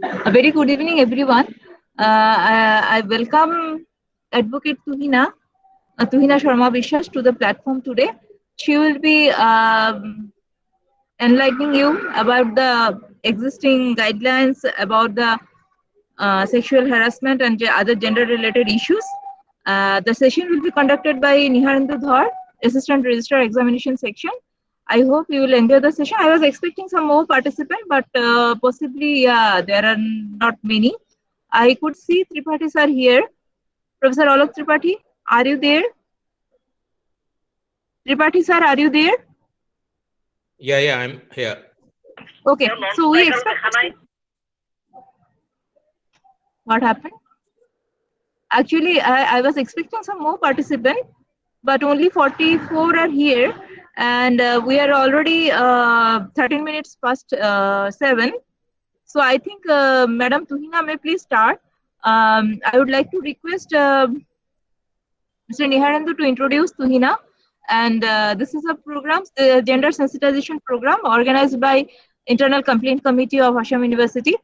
A very good evening, everyone. I welcome Advocate Tuhina Sharma Vishwas to the platform today. She will be enlightening you about the existing guidelines about the sexual harassment and other gender-related issues. The session will be conducted by Niharendu Dhar, Assistant Registrar Examination Section. I hope you will enjoy the session. I was expecting some more participants, but possibly, there are not many. I could see Tripathi sir here. Professor Alok Tripathi, are you there? Tripathi sir, are you there? Yeah, I'm here. Okay, so we expect. What happened? Actually, I was expecting some more participants, but only 44 are here, and we are already 13 minutes past 7. So I think Madam Tuhina may please start. I would like to request Mr. Niharendu to introduce Tuhina. And this is a program, the gender sensitization program organized by Internal Complaint Committee of Assam University.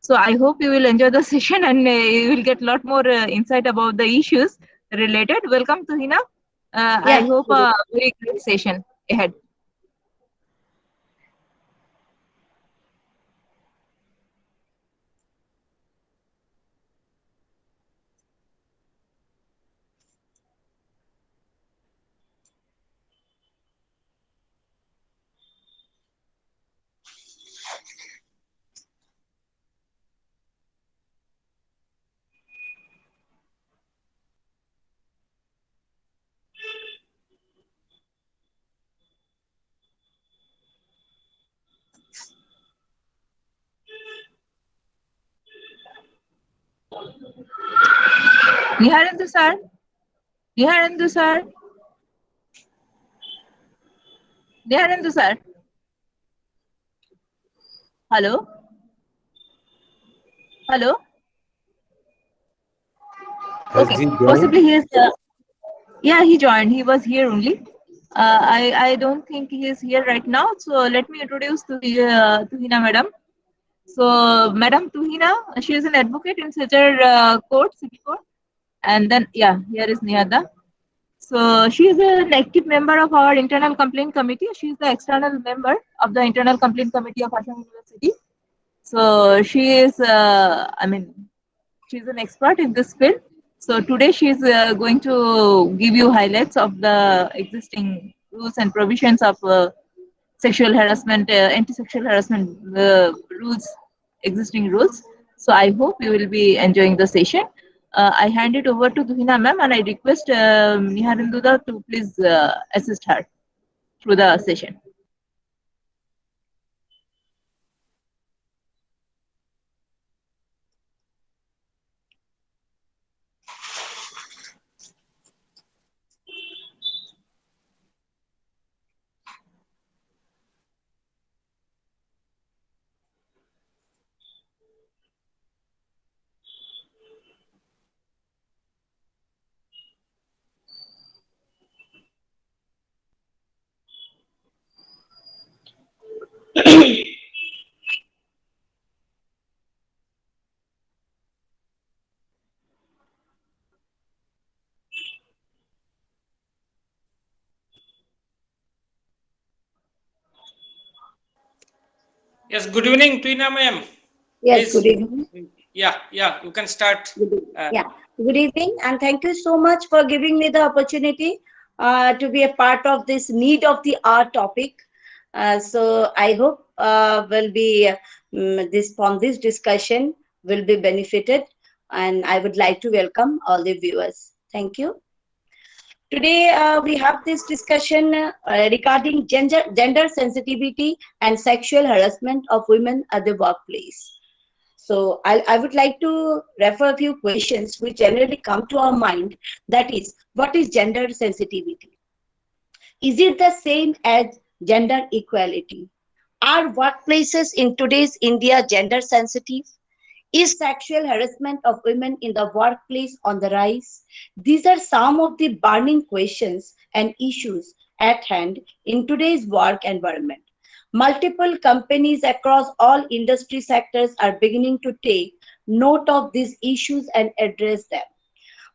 So I hope you will enjoy the session and you will get a lot more insight about the issues related. Welcome, Tuhina. I hope a very great session ahead. Niharendu sir. Niharendu sir. Niharendu sir. Hello. Hello. Has Okay. he joined? Possibly he is. Yeah, he joined. He was here only. I don't think he is here right now. So let me introduce to Tuhina madam. So Madam Tuhina, she is an advocate in Silchar Court, City Court. And then, yeah, here is Nihada. So she is an active member of our internal complaint committee. She is the external member of the internal complaint committee of Assam University. So she is, she's an expert in this field. So today she is going to give you highlights of the existing rules and provisions of sexual harassment, anti-sexual harassment rules, existing rules. So I hope you will be enjoying the session. I hand it over to Tuhina ma'am and I request Niharenduda to please assist her through the session. Yes, good evening, Tweena ma'am. Yes, good evening. Yeah, you can start. Good evening, and thank you so much for giving me the opportunity to be a part of this need of the hour topic. So I hope will be this from this discussion will be benefited, and I would like to welcome all the viewers. Thank you. Today we have this discussion regarding gender sensitivity and sexual harassment of women at the workplace. So I would like to refer a few questions which generally come to our mind. That is, what is gender sensitivity? Is it the same as gender equality? Are workplaces in today's India gender sensitive? Is sexual harassment of women in the workplace on the rise? These are some of the burning questions and issues at hand in today's work environment. Multiple companies across all industry sectors are beginning to take note of these issues and address them.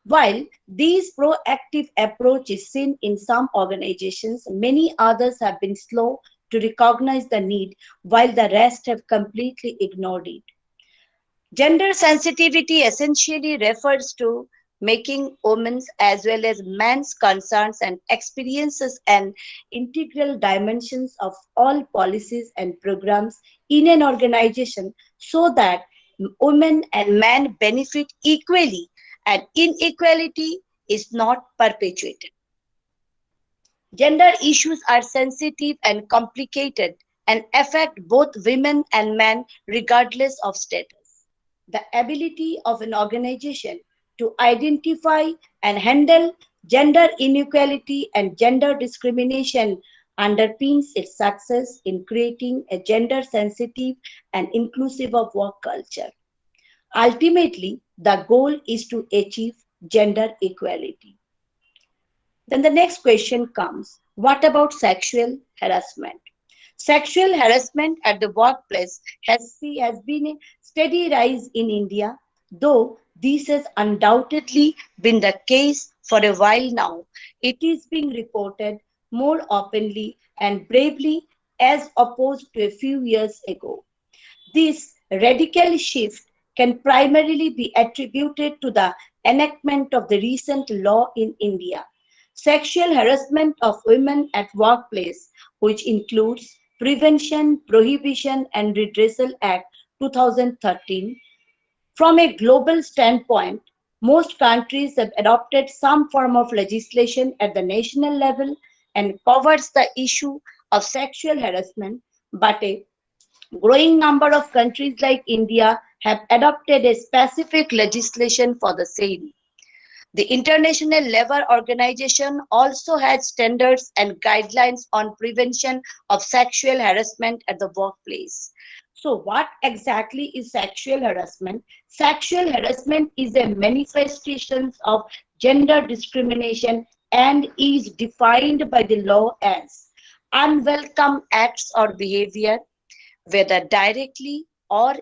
While this proactive approach is seen in some organizations, many others have been slow to recognize the need, while the rest have completely ignored it. Gender sensitivity essentially refers to making women's as well as men's concerns and experiences an integral dimensions of all policies and programs in an organization so that women and men benefit equally and inequality is not perpetuated. Gender issues are sensitive and complicated and affect both women and men regardless of status. The ability of an organization to identify and handle gender inequality and gender discrimination underpins its success in creating a gender sensitive and inclusive of work culture. Ultimately, the goal is to achieve gender equality. Then the next question comes, what about sexual harassment? Sexual harassment at the workplace has been a steady rise in India, though this has undoubtedly been the case for a while now. It is being reported more openly and bravely as opposed to a few years ago. This radical shift can primarily be attributed to the enactment of the recent law in India, Sexual Harassment of Women at Workplace, which includes Prevention, Prohibition and Redressal Act 2013. From a global standpoint, most countries have adopted some form of legislation at the national level and covers the issue of sexual harassment, but a growing number of countries like India have adopted a specific legislation for the same. The International Labour Organization also has standards and guidelines on prevention of sexual harassment at the workplace. So what exactly is sexual harassment? Sexual harassment is a manifestation of gender discrimination and is defined by the law as unwelcome acts or behavior, whether directly or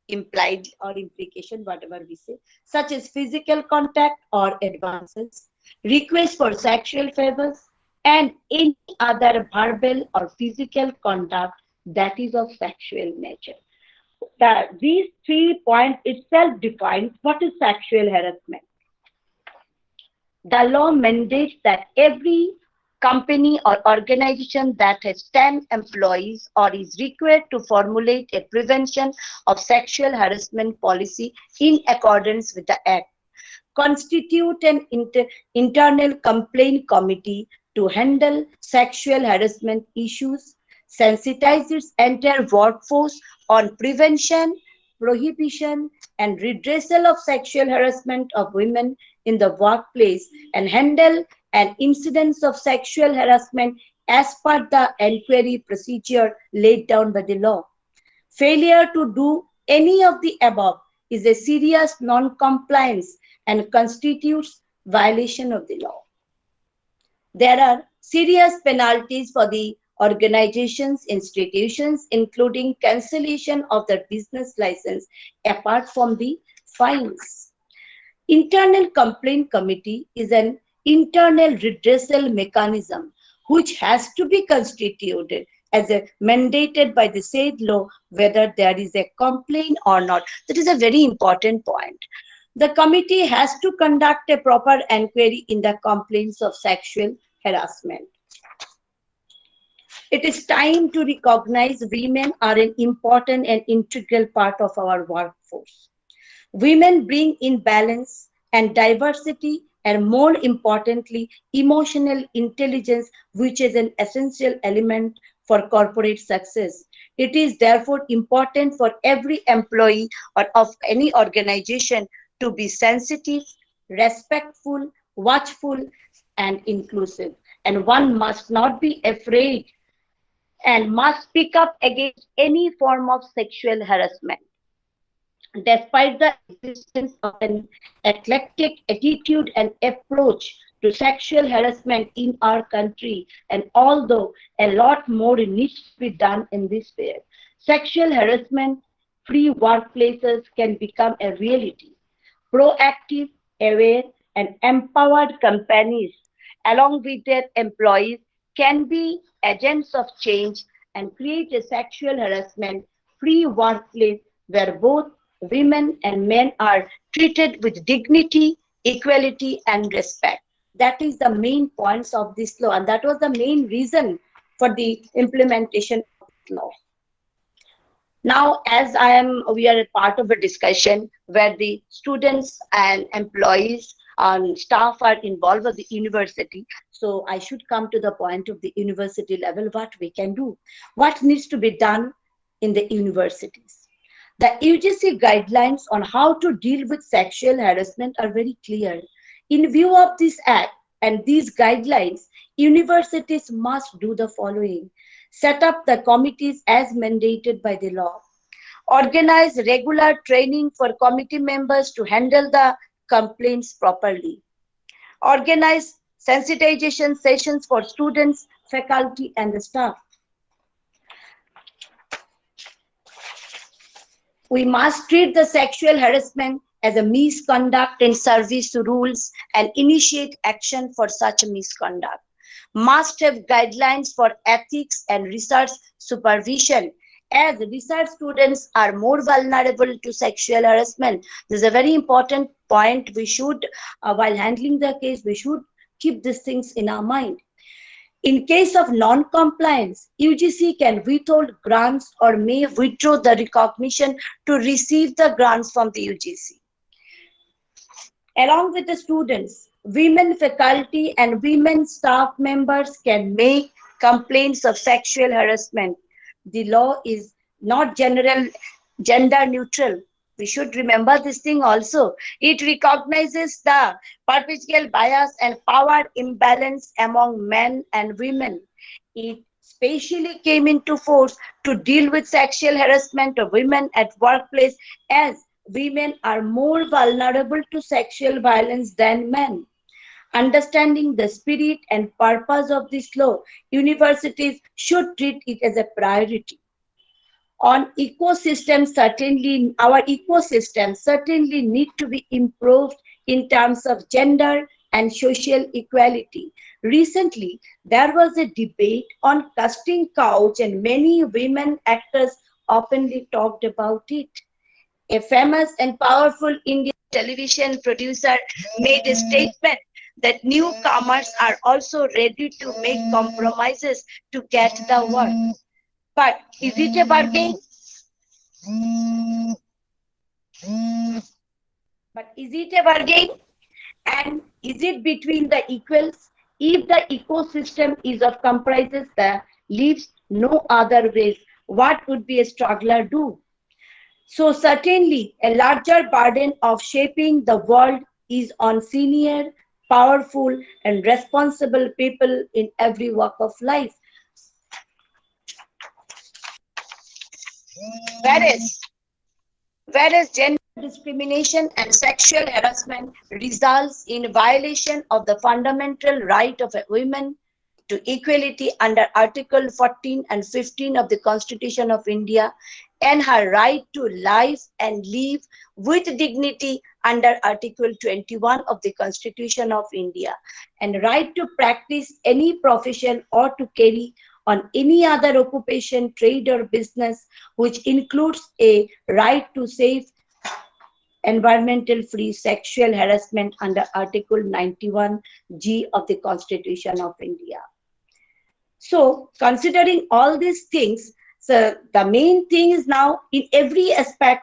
implied or implication, whatever we say, such as physical contact or advances, requests for sexual favors, and any other verbal or physical conduct that is of sexual nature. These 3 points itself defines what is sexual harassment. The law mandates that every company or organization that has 10 employees or is required to formulate a prevention of sexual harassment policy in accordance with the Act, constitute an internal complaint committee to handle sexual harassment issues, sensitize its entire workforce on prevention, prohibition, and redressal of sexual harassment of women in the workplace, and handle an incidence of sexual harassment as per the inquiry procedure laid down by the law. Failure to do any of the above is a serious non-compliance and constitutes violation of the law. There are serious penalties for the organizations, institutions, including cancellation of their business license, apart from the fines. Internal Complaint Committee is an internal redressal mechanism which has to be constituted as a mandated by the said law whether there is a complaint or not. That is a very important point. The committee has to conduct a proper inquiry in the complaints of sexual harassment. It is time to recognize women are an important and integral part of our workforce. Women bring in balance and diversity and, more importantly, emotional intelligence, which is an essential element for corporate success. It is therefore important for every employee or of any organization to be sensitive, respectful, watchful, and inclusive. And one must not be afraid and must speak up against any form of sexual harassment. Despite the existence of an eclectic attitude and approach to sexual harassment in our country, and although a lot more needs to be done in this field, sexual harassment free workplaces can become a reality. Proactive, aware, and empowered companies, along with their employees, can be agents of change and create a sexual harassment free workplace where both women and men are treated with dignity, equality, and respect. That is the main points of this law, and that was the main reason for the implementation of this law. Now, as we are a part of a discussion where the students and employees and staff are involved at the university. So I should come to the point of the university level, what we can do, what needs to be done in the universities. The UGC guidelines on how to deal with sexual harassment are very clear. In view of this act and these guidelines, universities must do the following: set up the committees as mandated by the law, organize regular training for committee members to handle the complaints properly, organize sensitization sessions for students, faculty, and the staff. We must treat the sexual harassment as a misconduct in service to rules and initiate action for such misconduct. Must have guidelines for ethics and research supervision, as research students are more vulnerable to sexual harassment. This is a very important point. We should, while handling the case, we should keep these things in our mind. In case of non-compliance, UGC can withhold grants or may withdraw the recognition to receive the grants from the UGC. Along with the students, women faculty and women staff members can make complaints of sexual harassment. The law is not gender neutral. We should remember this thing also. It recognizes the perpetual bias and power imbalance among men and women. It specially came into force to deal with sexual harassment of women at workplace, as women are more vulnerable to sexual violence than men. Understanding the spirit and purpose of this law, universities should treat it as a priority. On ecosystems, certainly, our ecosystems certainly need to be improved in terms of gender and social equality. Recently, there was a debate on casting couch, and many women actors openly talked about it. A famous and powerful Indian television producer made a statement that newcomers are also ready to make compromises to get the work. But is it a bargain? But is it a bargain? And is it between the equals? If the ecosystem is of comprises the leaves no other ways, what would be a struggler do? So certainly a larger burden of shaping the world is on senior, powerful, and responsible people in every walk of life. Whereas gender discrimination and sexual harassment results in violation of the fundamental right of a woman to equality under Article 14 and 15 of the Constitution of India, and her right to life and live with dignity under Article 21 of the Constitution of India, and right to practice any profession or to carry on any other occupation, trade, or business, which includes a right to safe, environmental free sexual harassment under Article 91G of the Constitution of India. So, considering all these things, so the main thing is now in every aspect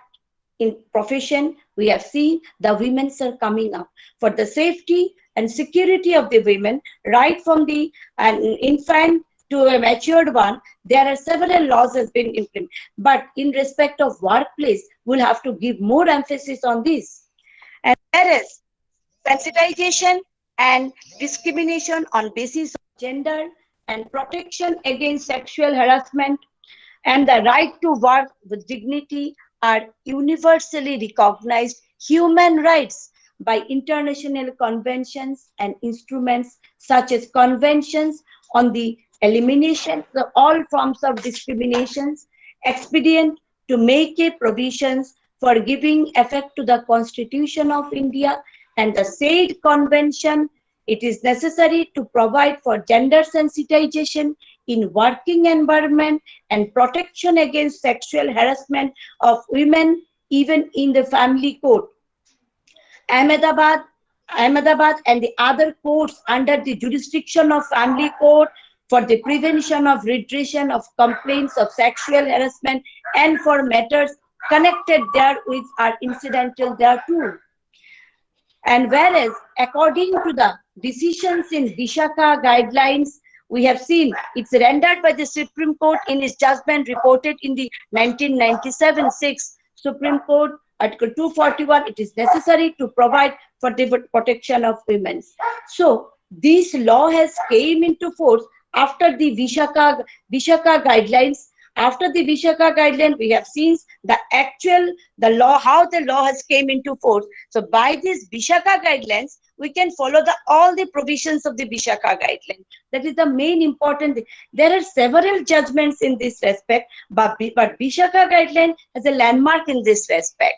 in profession, we have seen the women are coming up for the safety and security of the women, right from the infant to a matured one. There are several laws has been implemented, but in respect of workplace, we'll have to give more emphasis on this. And whereas sensitization and discrimination on basis of gender and protection against sexual harassment and the right to work with dignity are universally recognized human rights by international conventions and instruments such as conventions on the elimination of all forms of discriminations, expedient to make a provisions for giving effect to the Constitution of India and the said convention. It is necessary to provide for gender sensitization in working environment and protection against sexual harassment of women even in the family court. Ahmedabad and the other courts under the jurisdiction of family court for the prevention of redressal of complaints of sexual harassment and for matters connected therewith are incidental thereto. And whereas, according to the decisions in Vishaka guidelines, we have seen it's rendered by the Supreme Court in its judgment reported in the 1997-6 Supreme Court, Article 241, it is necessary to provide for the protection of women. So, this law has came into force after the Vishaka guidelines. After the Vishaka guideline, we have seen the law, how the law has came into force. So by these Vishaka guidelines, we can follow all the provisions of the Vishaka guideline. That is the main important thing. There are several judgments in this respect, but Vishaka guideline has a landmark in this respect.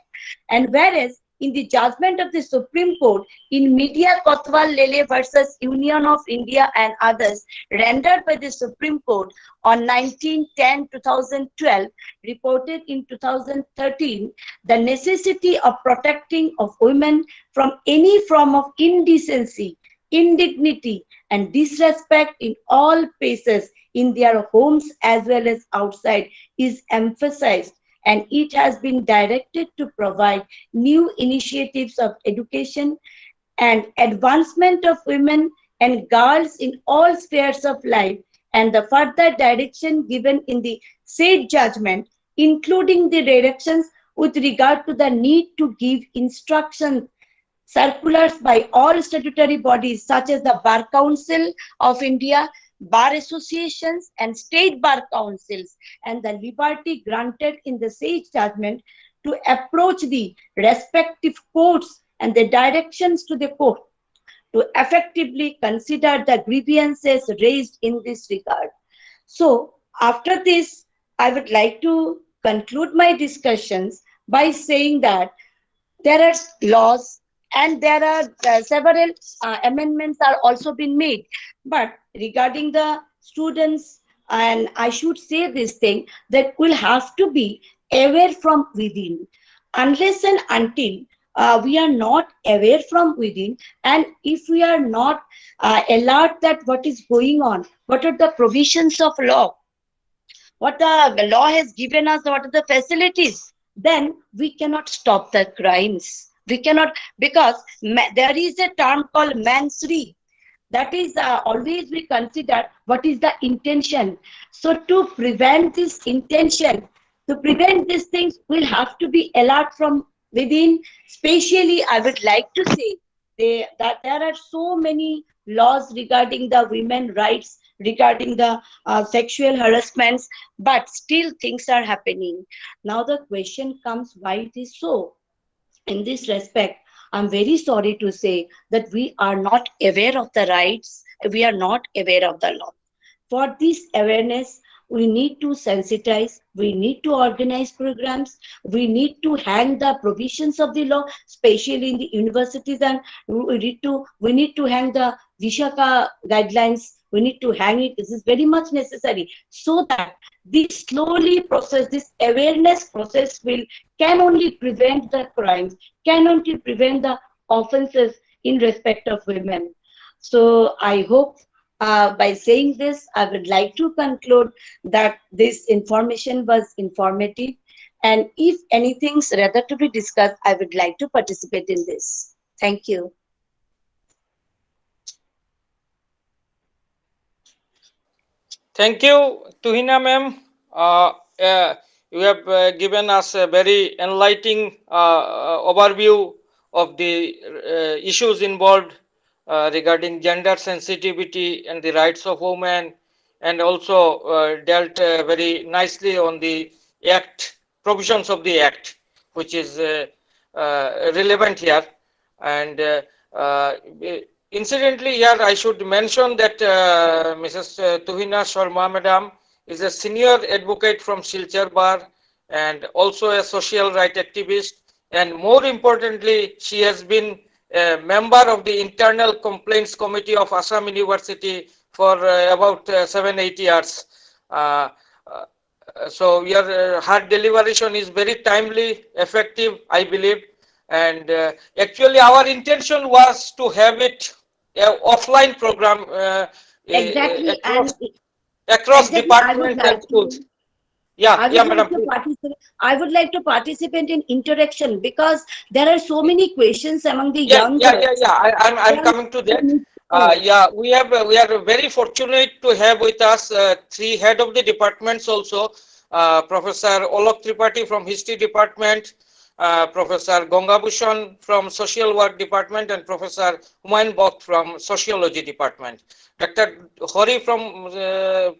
And whereas in the judgment of the Supreme Court in Media Kotwal Lele versus Union of India and others, rendered by the Supreme Court on 19/10/2012, reported in 2013, the necessity of protecting of women from any form of indecency, indignity, and disrespect in all places in their homes as well as outside is emphasized, and it has been directed to provide new initiatives of education and advancement of women and girls in all spheres of life, and the further direction given in the said judgment, including the directions with regard to the need to give instructions, circulars by all statutory bodies such as the Bar Council of India, bar associations and state bar councils, and the liberty granted in the said judgment to approach the respective courts and the directions to the court to effectively consider the grievances raised in this regard. So after this, I would like to conclude my discussions by saying that there are laws and there are several amendments are also been made. But regarding the students, and I should say this thing, that will have to be aware from within. Unless and until we are not aware from within, and if we are not alert that what is going on, what are the provisions of law, what the law has given us, what are the facilities, then we cannot stop the crimes. We cannot, because there is a term called mansuri. That is always we consider what is the intention. So to prevent this intention, to prevent these things, we'll have to be alert from within. Especially, I would like to say that there are so many laws regarding the women's rights, regarding the sexual harassments, but still things are happening. Now the question comes, why it is so? In this respect, I'm very sorry to say that we are not aware of the rights, we are not aware of the law. For this awareness, we need to sensitize, we need to organize programs, we need to hang the provisions of the law, especially in the universities, and we need to hang the Vishaka guidelines, we need to hang it. This is very much necessary, so that this slowly process, this awareness process can only prevent the crimes, can only prevent the offenses in respect of women. So I hope by saying this, I would like to conclude that this information was informative, and if anything's rather to be discussed, I would like to participate in this. Thank you. Thank you, Tuhina ma'am. You have given us a very enlightening overview of the issues involved regarding gender sensitivity and the rights of women, and also dealt very nicely on the Act, provisions of the Act, which is relevant here. And incidentally, here I should mention that Mrs. Tuhina Sharma Madam is a senior advocate from Silchar Bar and also a social right activist. And more importantly, she has been a member of the Internal Complaints Committee of Assam University for about 7-8 years. So her deliberation is very timely, effective, I believe. And actually, our intention was to have it offline program Exactly, across, and across exactly, I would departments and like schools. to. Yeah, I yeah, would like madam. to Please. participate. I would like to participate in interaction because there are so many questions among the Yeah, young yeah, yeah, girls. yeah. I'm There are coming to so that. many questions. Yeah, we are very fortunate to have with us three head of the departments also. Professor Olok Tripathi from History Department, Professor Gangabhushan from Social Work Department, and Professor Humayun Bokht from Sociology Department. Dr. Hori from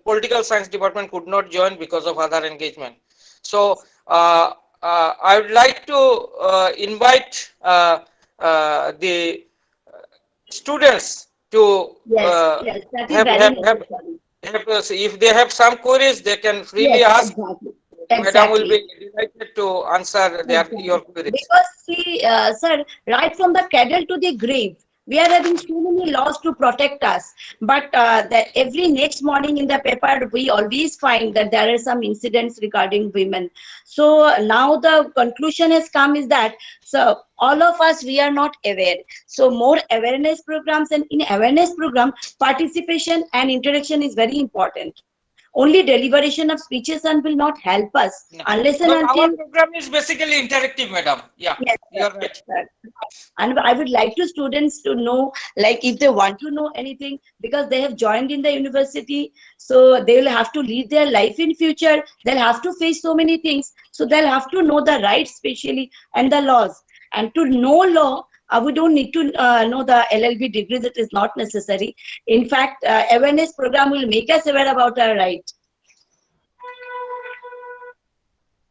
Political Science Department could not join because of other engagement. So I would like to invite the students to Yes, yes, that is have, very have, have, necessary. if they have some queries, they can freely Yes, ask. exactly, Madam will be exactly. delighted to answer your Exactly. queries. Because see, sir, right from the cradle to the grave, we are having so many laws to protect us. But that every next morning in the paper, we always find that there are some incidents regarding women. So now the conclusion has come is that so all of us we are not aware. So more awareness programs, and in awareness program, participation and interaction is very important. Only deliberation of speeches and will not help us No, unless and no, our until. program is basically interactive, madam. Yeah, Yes, you sir. are Yes, right. sir. And I would like to students to know, like if they want to know anything, because they have joined in the university, so they will have to lead their life in future. They'll have to face so many things. So they'll have to know the rights, especially, and the laws. And to know law, we don't need to know the LLB degree. That is not necessary. In fact, awareness program will make us aware about our right.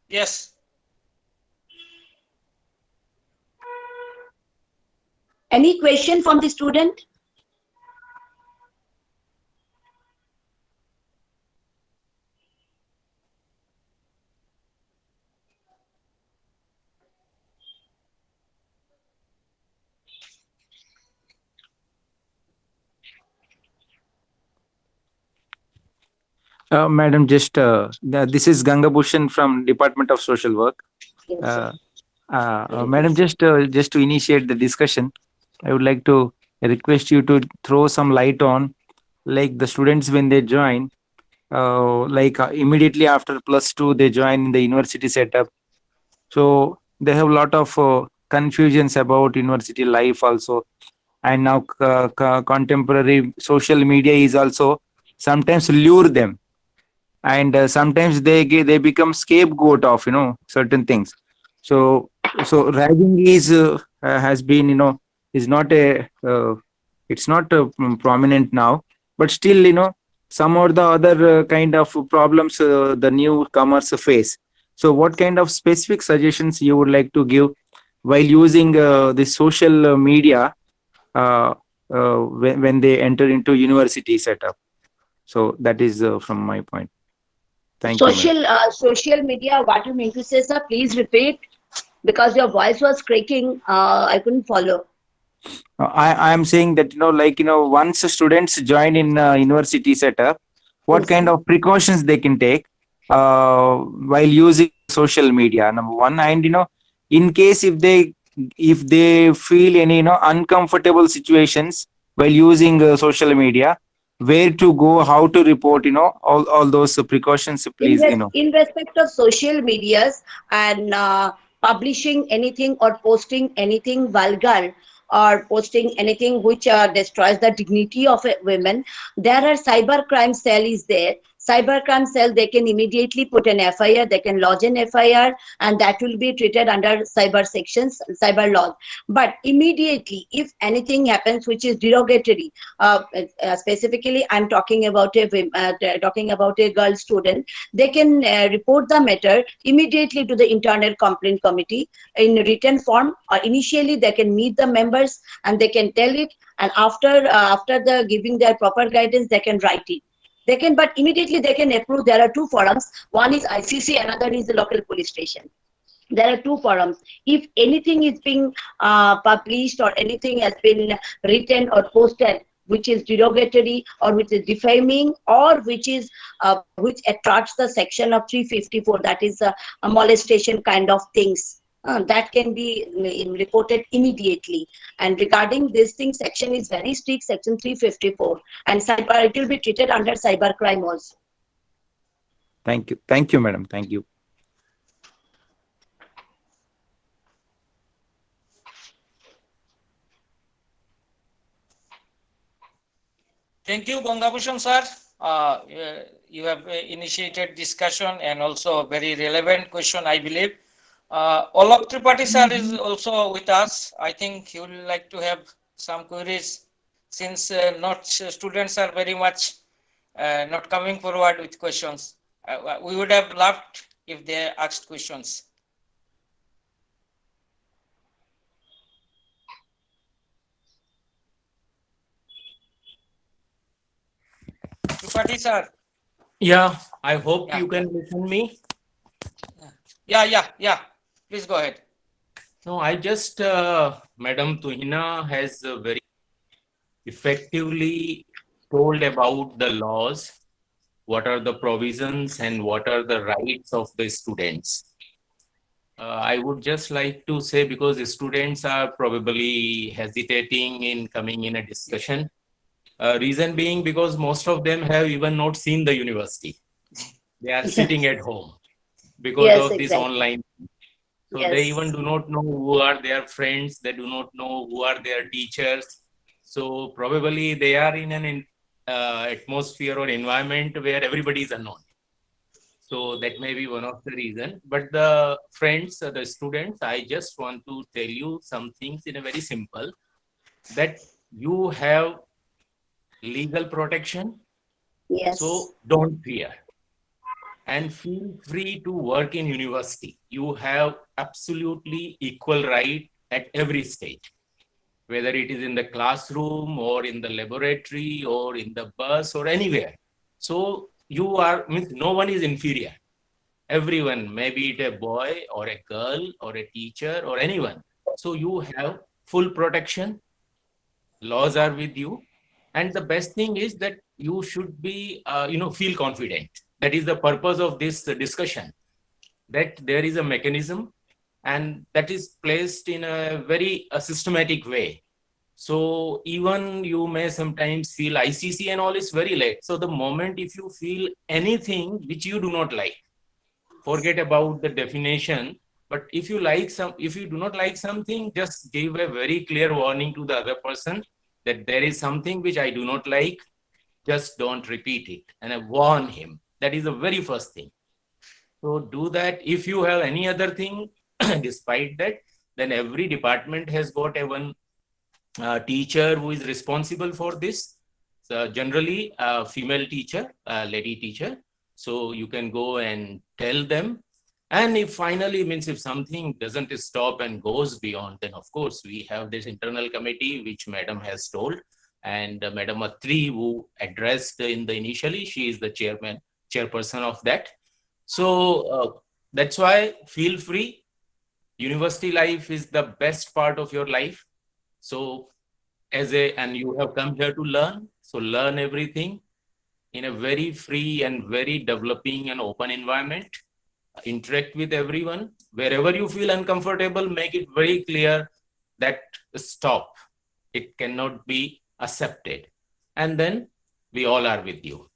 Yes. Any question from the student? Madam, this is Ganga Bhushan from Department of Social Work. Yes, sir. Uh, Madam, just to initiate the discussion, I would like to request you to throw some light on, like the students when they join, immediately after +2 they join in the university setup. So they have a lot of confusions about university life also, and now contemporary social media is also sometimes lure them, and sometimes they become scapegoat of certain things. So ragging has been is not a it's not prominent now, but still some or the other kind of problems the newcomers face. So what kind of specific suggestions you would like to give while using the social media when they enter into university setup? So that is from my point. Thank you, madam. Social media, what you mean to say, sir? Please repeat because your voice was cracking. I couldn't follow. I am saying that once students join in university setup, what Yes, kind sir. of precautions they can take while using social media. Number one, and in case if they feel any uncomfortable situations while using social media, where to go, how to report, all those precautions, please. In respect of social medias and publishing anything or posting anything vulgar or posting anything which destroys the dignity of a women, there are cyber crime cell is there. cybercrime cell, they can immediately put an FIR, they can lodge an FIR, and that will be treated under cyber sections, cyber laws. But immediately, if anything happens which is derogatory, specifically I'm talking about a girl student, they can report the matter immediately to the internal complaint committee in written form, or initially they can meet the members and they can tell it, and after the giving their proper guidance, they can write it. They can, but immediately they can approve. There are two forums. One is ICC, another is the local police station. There are two forums. If anything is being published or anything has been written or posted which is derogatory or which is defaming or which attracts the section of 354, that is a molestation kind of things, that can be reported immediately. And regarding this thing, section is very strict, section 354, and cyber, it will be treated under cybercrime also. Thank you, madam. Thank you. Thank you, Gangabhushan sir. You have initiated discussion and also very relevant question, I believe. Alok Tripathi sir is also with us. I think he would like to have some queries, since students are very much not coming forward with questions. We would have loved if they asked questions. Tripathi sir. Yeah, I hope Yeah. you can listen me. Yeah. Please go ahead. No, I just, Madam Tuhina has very effectively told about the laws, what are the provisions and what are the rights of the students. I would just like to say, because the students are probably hesitating in coming in a discussion. Reason being because most of them have even not seen the university. They are sitting at home because Yes, of this exactly. online. So Yes. they even do not know who are their friends. They do not know who are their teachers. So probably they are in an atmosphere or environment where everybody is unknown. So that may be one of the reasons. But the friends, the students, I just want to tell you some things in a very simple, that you have legal protection. Yes. So don't fear. And feel free to work in university. You have absolutely equal right at every stage, whether it is in the classroom or in the laboratory or in the bus or anywhere. So you are, means no one is inferior. Everyone, maybe it a boy or a girl or a teacher or anyone. So you have full protection. Laws are with you. And the best thing is that you should be, feel confident. That is the purpose of this discussion, that there is a mechanism and that is placed in a very systematic way. So even you may sometimes feel ICC and all is very late. So the moment if you feel anything which you do not like, forget about the definition. But if you do not like something, just give a very clear warning to the other person that there is something which I do not like. Just don't repeat it, and I warn him. That is the very first thing. So do that. If you have any other thing, despite that, then every department has got a one teacher who is responsible for this. So generally, a female teacher, a lady teacher. So you can go and tell them. And if finally, means if something doesn't stop and goes beyond, then of course we have this internal committee which Madam has told. And Madam Atri, who addressed in the initially, she is the chairperson of that. So that's why feel free. University life is the best part of your life. So and you have come here to learn. So learn everything in a very free and very developing and open environment. Interact with everyone. Wherever you feel uncomfortable, make it very clear that stop. It cannot be accepted. And then we all are with you.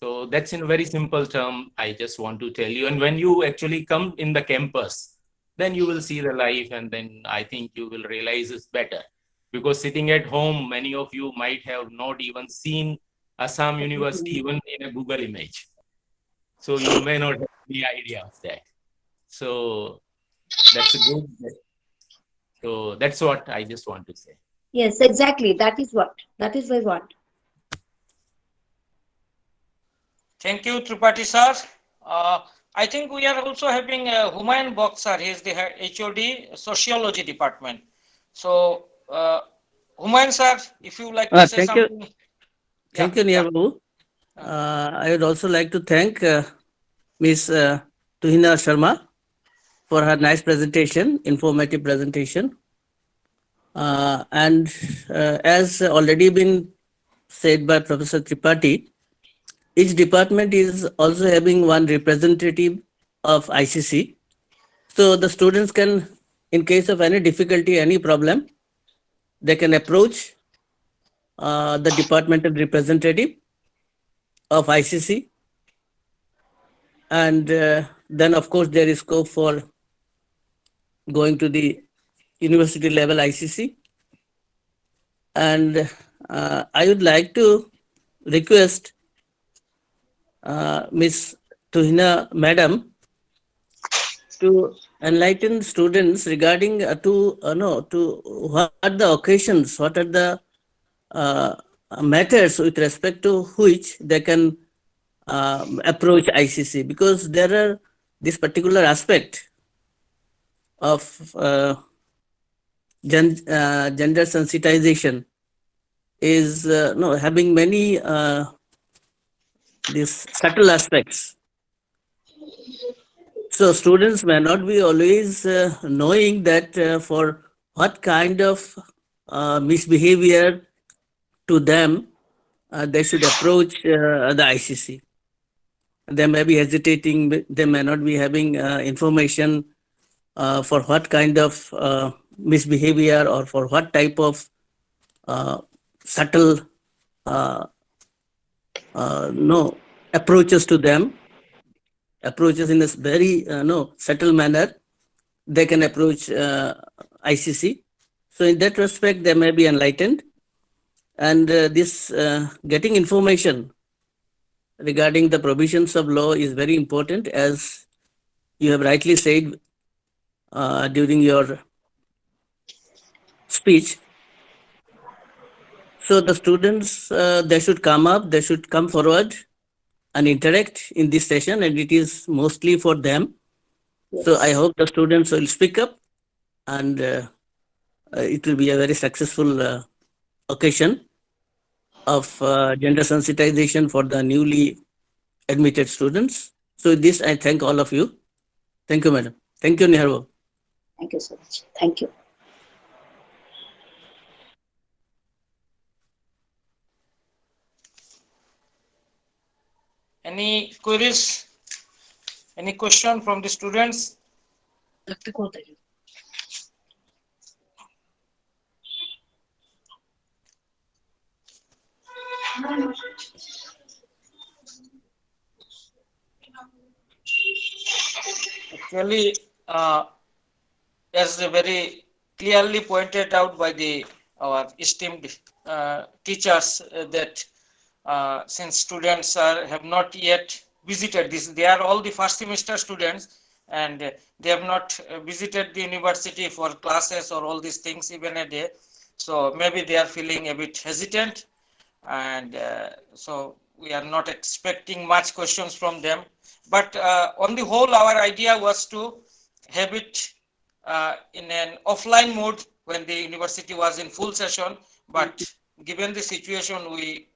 So that's in a very simple term, I just want to tell you. And when you actually come in the campus, then you will see the life, and then I think you will realize it's better. Because sitting at home, many of you might have not even seen Assam University even in a Google image. So you may not have any idea of that. So that's a good. So that's what I just want to say. Yes, exactly. That is what. That is my what. Thank you, Tripathi sir. I think we are also having Humayun Bok sir. He is the HOD Sociology Department. So, Humayun sir, if you like to say Thank you. something. Thank you, Niyar Babu. I would also like to thank Ms. Tuhina Sharma for her nice presentation, informative presentation. And as already been said by Professor Tripathi, each department is also having one representative of ICC. So the students can, in case of any difficulty, any problem, they can approach the departmental representative of ICC. And then, of course, there is scope for going to the university level ICC. And I would like to request Ms. Tuhina Madam to enlighten students regarding to what are the occasions, what are the matters with respect to which they can approach ICC, because there are this particular aspect of gender sensitization is having many these subtle aspects. So students may not be always knowing that for what kind of misbehavior to them they should approach the ICC. They may be hesitating, they may not be having information for what kind of misbehavior or for what type of subtle approaches to them, approaches in a very subtle manner, they can approach ICC. So in that respect, they may be enlightened. And this getting information regarding the provisions of law is very important, as you have rightly said during your speech. So the students, they should come up, they should come forward and interact in this session, and it is mostly for them. Yes. So I hope the students will speak up, and it will be a very successful occasion of gender sensitization for the newly admitted students. So with this, I thank all of you. Thank you, madam. Thank you, Nihar. Thank you so much. Thank you. Any queries? Any question from the students? Actually, as very clearly pointed out by our esteemed teachers, that since students have not yet visited this, they are all the first semester students, and they have not visited the university for classes or all these things even a day. So maybe they are feeling a bit hesitant, and so we are not expecting much questions from them. But on the whole, our idea was to have it in an offline mode when the university was in full session. But given the situation, we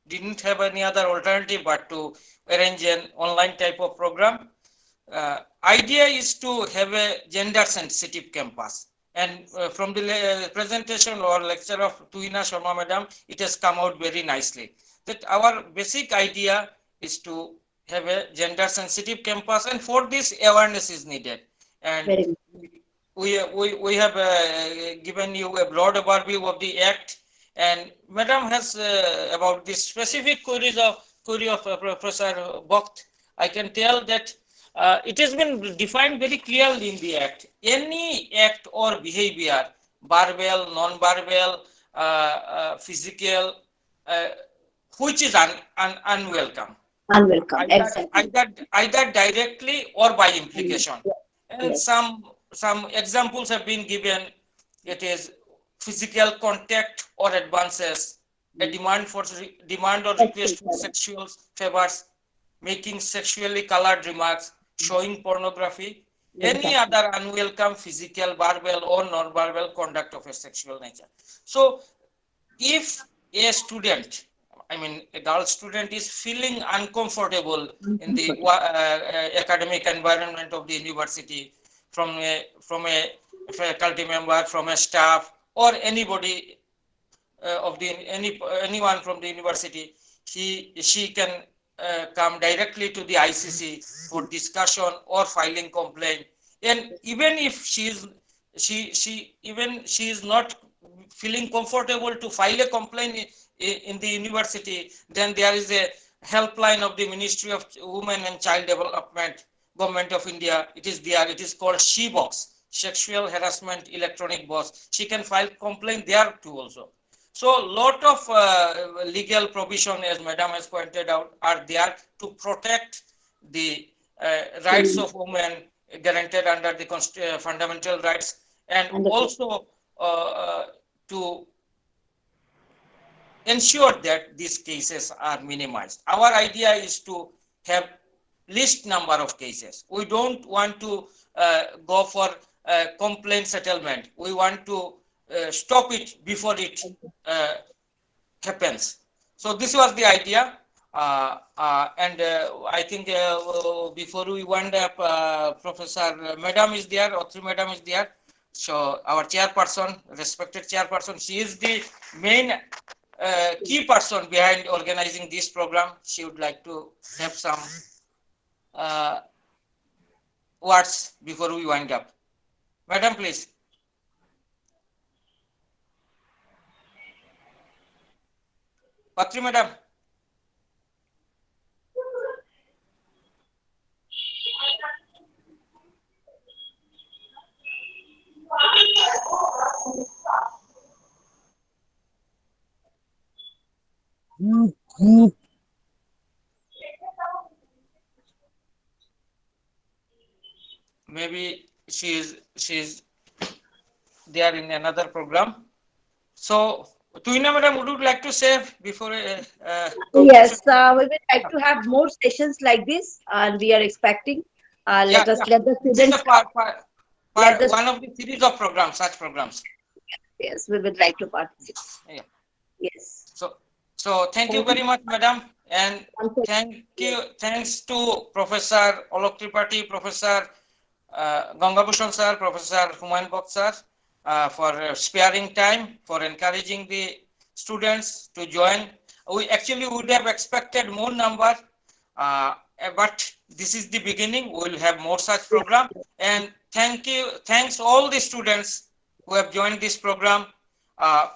didn't have any other alternative but to arrange an online type of program. Idea is to have a gender sensitive campus. And from the presentation or lecture of Tuhina Sharma madam, it has come out very nicely that our basic idea is to have a gender sensitive campus, and for this awareness is needed. And we have given you a broad overview of the act, and madam has about the specific query of Professor Bokht. I can tell that it has been defined very clearly in the act. Any act or behavior, verbal, non-verbal, physical, which is unwelcome, Unwelcome. Exactly. either directly or by implication. And Yes. some examples have been given. It is physical contact or advances, a demand or request for sexual favors, making sexually colored remarks, showing pornography, any other unwelcome physical, verbal, or non-verbal conduct of a sexual nature. So, if a student, I mean, a girl student is feeling uncomfortable in the academic environment of the university, from a faculty member, from a staff, or anybody of the anyone from the university, she can come directly to the ICC for discussion or filing complaint. And even if she is not feeling comfortable to file a complaint in the university, then there is a helpline of the Ministry of Women and Child Development, Government of India. It is there. It is called SHE-Box, Sexual Harassment Electronic Box. She can file complaint there too also. So lot of legal provision, as Madam has pointed out, are there to protect the rights of women guaranteed under the fundamental rights, and also to ensure that these cases are minimized. Our idea is to have least number of cases. We don't want to go for complaint settlement. We want to stop it before it happens. So this was the idea. And I think before we wind up, Professor Madam is there, Autry Madam is there. So our chairperson, respected chairperson, she is the main key person behind organizing this program. She would like to have some words before we wind up. Madam, please. Autry Madam. Maybe she is there in another program. So, Tuhina Madam, would you like to say before? Yes, we would like to have more sessions like this, and we are expecting. Let the students. One of the series of programs, such programs. Yes, we would like to participate. Yeah. Yes. So thank you very much, Madam, and thanks to Professor Alok Tripathi, Professor Gangabhushan sir, Professor Humayun Baq sir, for sparing time, for encouraging the students to join. We actually would have expected more number, but this is the beginning. We will have more such program. And thanks all the students who have joined this program.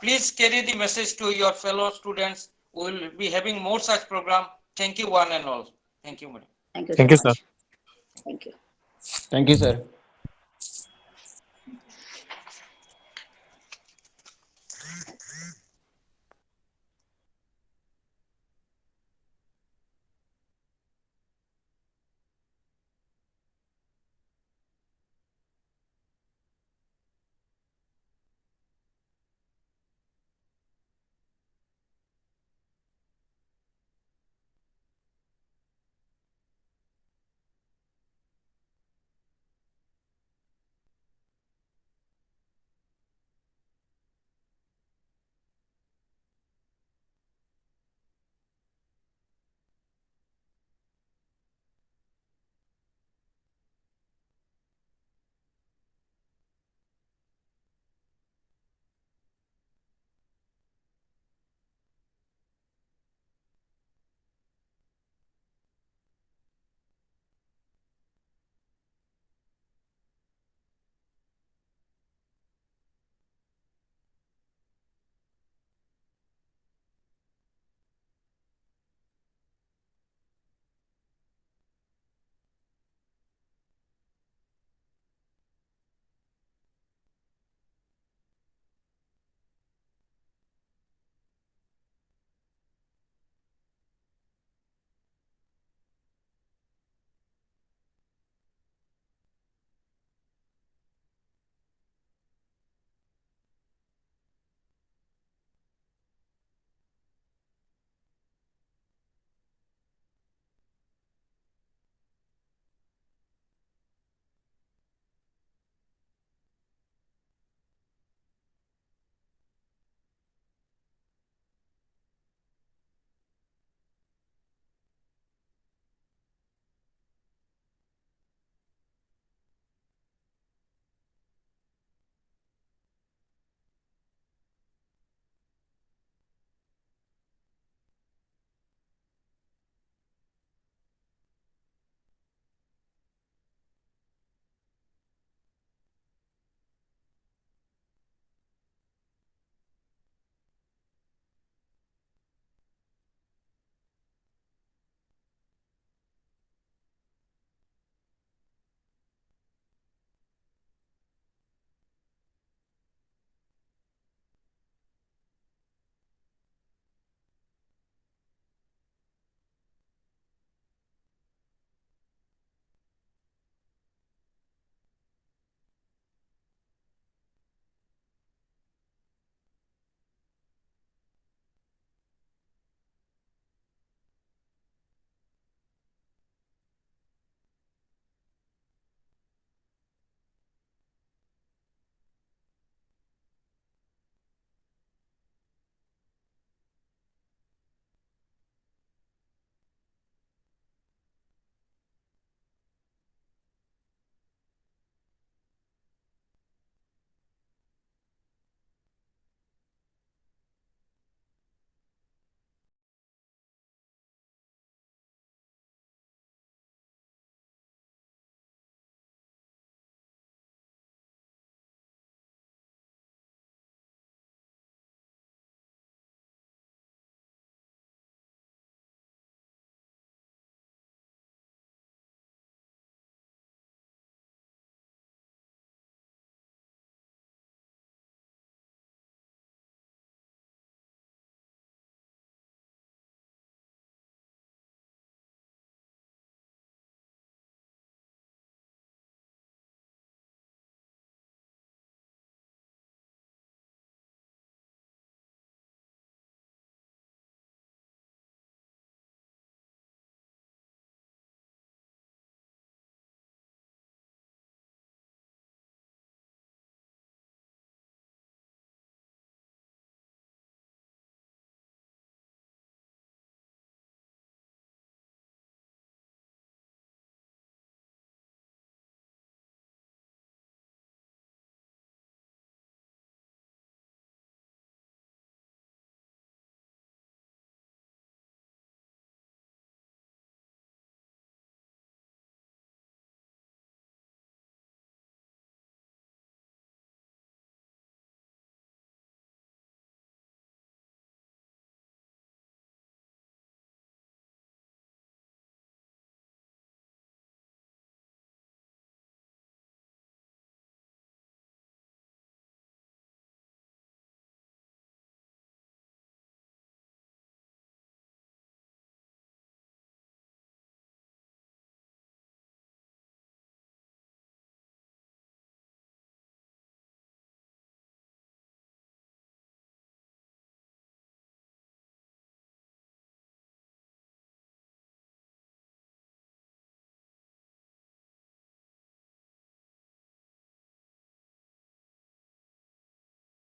Please carry the message to your fellow students. We will be having more such program. Thank you one and all. Thank you, madam. Thank you. Thank you, sir. Thank you. Thank you, sir.